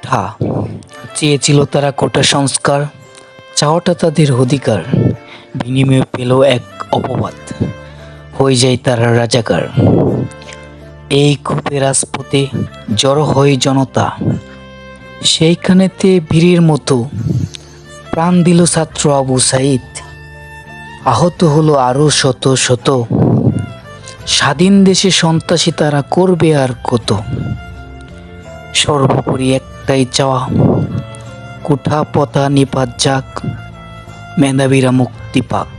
কোঠা চেয়েছিল তারা কোটা সংস্কার, চাওয়াটা তাদের অধিকার, বিনিময়ে পেল এক অপবাদ, হয়ে যায় তারা রাজাকার। এই ক্ষোভে রাজপথে জড়ো হয় জনতা, সেইখানেতে বীরের মতো প্রাণ দিল ছাত্র আবু সাইদ, আহত হলো আরো শত শত। স্বাধীন দেশে সন্ত্রাসী তারা করবে আর কত। সর্বোপরি একটাই চাওয়া, কুঠা পথা নিপাত যাক, মেধাবীরা মুক্তি পাক।